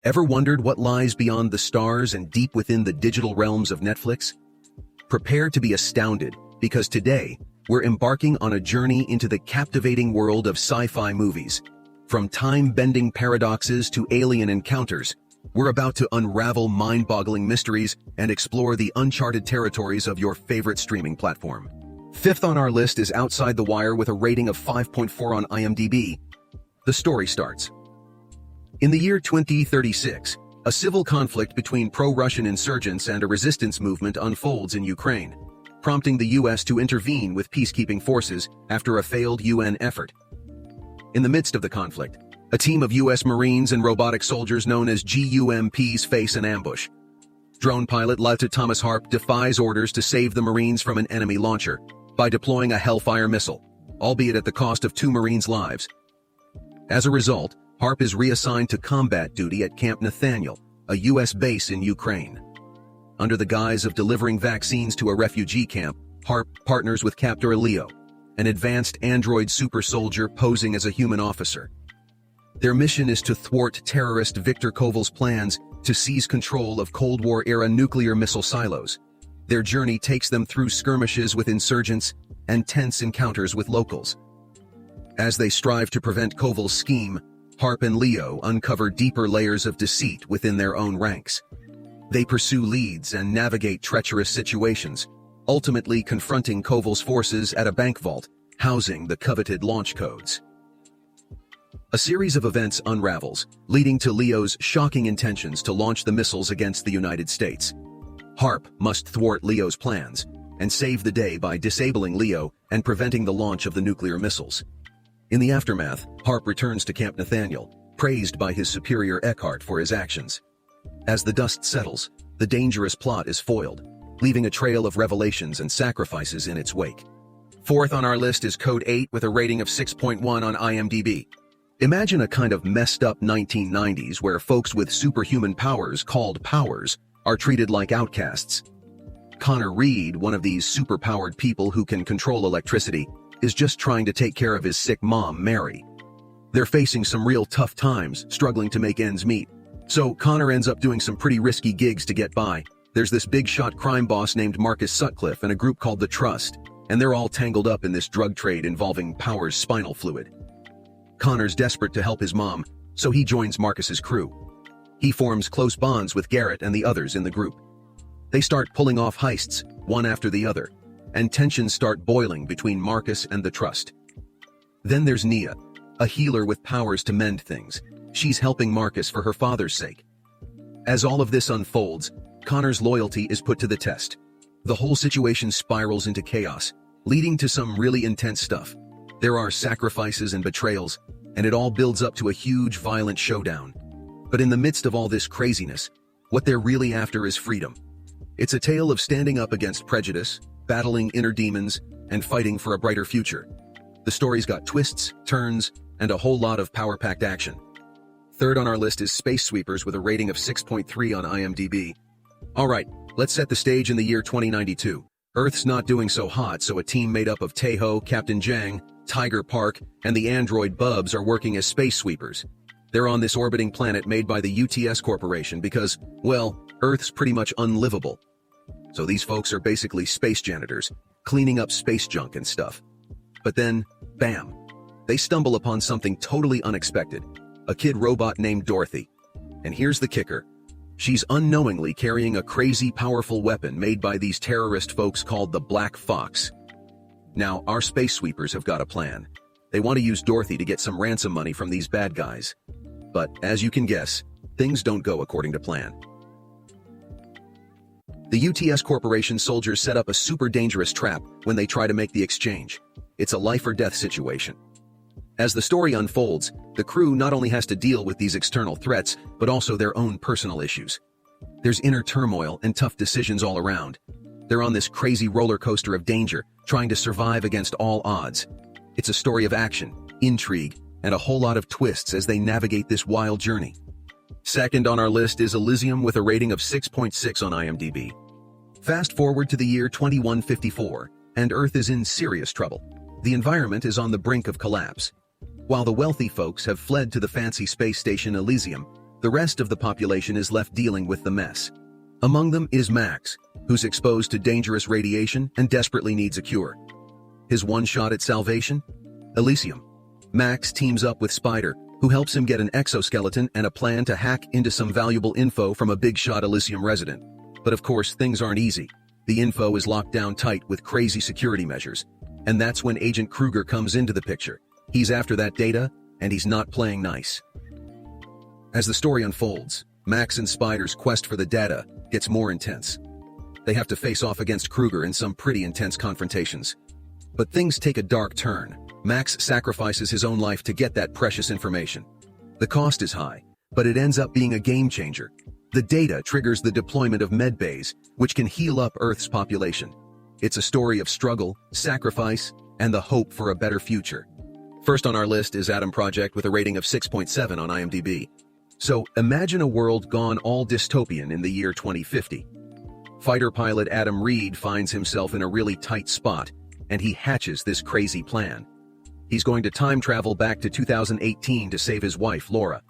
Ever wondered what lies beyond the stars and deep within the digital realms of Netflix? Prepare to be astounded, because today, we're embarking on a journey into the captivating world of sci-fi movies. From time-bending paradoxes to alien encounters, we're about to unravel mind-boggling mysteries and explore the uncharted territories of your favorite streaming platform. Fifth on our list is Outside the Wire with a rating of 5.4 on IMDb. The story starts. In the year 2036, a civil conflict between pro-Russian insurgents and a resistance movement unfolds in Ukraine, prompting the US to intervene with peacekeeping forces after a failed UN effort. In the midst of the conflict, a team of US Marines and robotic soldiers known as GUMPs face an ambush. Drone pilot Lieutenant Thomas Harp defies orders to save the Marines from an enemy launcher by deploying a Hellfire missile, albeit at the cost of 2 Marines' lives. As a result, Harp is reassigned to combat duty at Camp Nathaniel, a U.S. base in Ukraine. Under the guise of delivering vaccines to a refugee camp, Harp partners with Captor Leo, an advanced android super soldier posing as a human officer. Their mission is to thwart terrorist Viktor Koval's plans to seize control of Cold War-era nuclear missile silos. Their journey takes them through skirmishes with insurgents and tense encounters with locals. As they strive to prevent Koval's scheme, Harp and Leo uncover deeper layers of deceit within their own ranks. They pursue leads and navigate treacherous situations, ultimately confronting Koval's forces at a bank vault, housing the coveted launch codes. A series of events unravels, leading to Leo's shocking intentions to launch the missiles against the United States. Harp must thwart Leo's plans and save the day by disabling Leo and preventing the launch of the nuclear missiles. In the aftermath, Harp returns to Camp Nathaniel, praised by his superior Eckhart for his actions. As the dust settles, the dangerous plot is foiled, leaving a trail of revelations and sacrifices in its wake. Fourth on our list is Code 8 with a rating of 6.1 on IMDb. Imagine a kind of messed up 1990s where folks with superhuman powers called powers are treated like outcasts. Connor Reed, one of these superpowered people who can control electricity, is just trying to take care of his sick mom, Mary. They're facing some real tough times, struggling to make ends meet. So Connor ends up doing some pretty risky gigs to get by. There's this big-shot crime boss named Marcus Sutcliffe and a group called the Trust, and they're all tangled up in this drug trade involving Power's spinal fluid. Connor's desperate to help his mom, so he joins Marcus's crew. He forms close bonds with Garrett and the others in the group. They start pulling off heists, one after the other, and tensions start boiling between Marcus and the Trust. Then there's Nia, a healer with powers to mend things. She's helping Marcus for her father's sake. As all of this unfolds, Connor's loyalty is put to the test. The whole situation spirals into chaos, leading to some really intense stuff. There are sacrifices and betrayals, and it all builds up to a huge, violent showdown. But in the midst of all this craziness, what they're really after is freedom. It's a tale of standing up against prejudice, battling inner demons, and fighting for a brighter future. The story's got twists, turns, and a whole lot of power-packed action. Third on our list is Space Sweepers with a rating of 6.3 on IMDb. Alright, let's set the stage in the year 2092. Earth's not doing so hot, so a team made up of Taeho, Captain Jang, Tiger Park, and the android Bubs are working as space sweepers. They're on this orbiting planet made by the UTS Corporation because, well, Earth's pretty much unlivable. So these folks are basically space janitors, cleaning up space junk and stuff. But then, bam, they stumble upon something totally unexpected, a kid robot named Dorothy. And here's the kicker. She's unknowingly carrying a crazy powerful weapon made by these terrorist folks called the Black Fox. Now, our space sweepers have got a plan. They want to use Dorothy to get some ransom money from these bad guys. But, as you can guess, things don't go according to plan. The UTS Corporation soldiers set up a super dangerous trap when they try to make the exchange. It's a life-or-death situation. As the story unfolds, the crew not only has to deal with these external threats, but also their own personal issues. There's inner turmoil and tough decisions all around. They're on this crazy roller coaster of danger, trying to survive against all odds. It's a story of action, intrigue, and a whole lot of twists as they navigate this wild journey. Second on our list is Elysium with a rating of 6.6 on IMDb. Fast forward to the year 2154, and Earth is in serious trouble. The environment is on the brink of collapse. While the wealthy folks have fled to the fancy space station Elysium, The rest of the population is left dealing with the mess. Among them is Max, who's exposed to dangerous radiation and desperately needs a cure. His one shot at salvation? Elysium. Max teams up with Spider, who helps him get an exoskeleton and a plan to hack into some valuable info from a big-shot Elysium resident. But of course, things aren't easy. The info is locked down tight with crazy security measures. And that's when Agent Kruger comes into the picture. He's after that data, and he's not playing nice. As the story unfolds, Max and Spider's quest for the data gets more intense. They have to face off against Kruger in some pretty intense confrontations. But things take a dark turn. Max sacrifices his own life to get that precious information. The cost is high, but it ends up being a game changer. The data triggers the deployment of medbays, which can heal up Earth's population. It's a story of struggle, sacrifice, and the hope for a better future. First on our list is Adam Project with a rating of 6.7 on IMDb. So imagine a world gone all dystopian in the year 2050. Fighter pilot Adam Reed finds himself in a really tight spot, and he hatches this crazy plan. He's going to time travel back to 2018 to save his wife, Laura.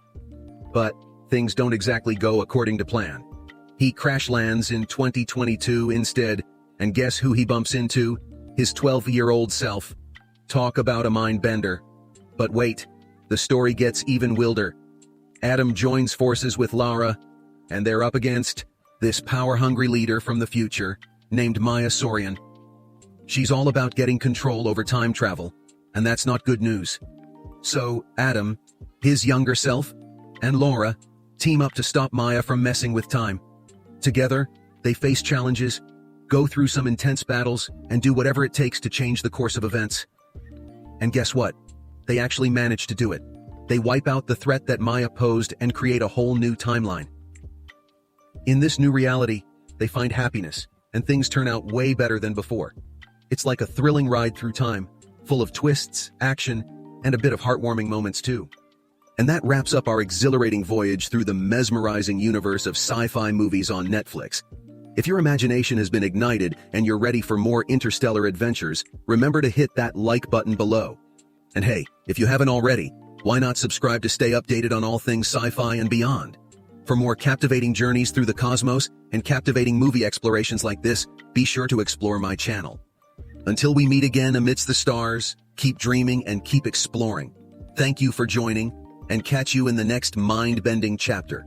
But things don't exactly go according to plan. He crash lands in 2022 instead, and guess who he bumps into? His 12-year-old self. Talk about a mind bender. But wait, the story gets even wilder. Adam joins forces with Lara, and they're up against this power-hungry leader from the future named Maya Sorian. She's all about getting control over time travel, and that's not good news. So Adam, his younger self, and Laura team up to stop Maya from messing with time. Together, they face challenges, go through some intense battles, and do whatever it takes to change the course of events. And guess what? They actually manage to do it. They wipe out the threat that Maya posed and create a whole new timeline. In this new reality, they find happiness, and things turn out way better than before. It's like a thrilling ride through time, full of twists, action, and a bit of heartwarming moments too. And that wraps up our exhilarating voyage through the mesmerizing universe of sci-fi movies on Netflix. If your imagination has been ignited and you're ready for more interstellar adventures, remember to hit that like button below. And hey, if you haven't already, why not subscribe to stay updated on all things sci-fi and beyond? For more captivating journeys through the cosmos and captivating movie explorations like this, be sure to explore my channel. Until we meet again amidst the stars, keep dreaming and keep exploring. Thank you for joining, and catch you in the next mind-bending chapter.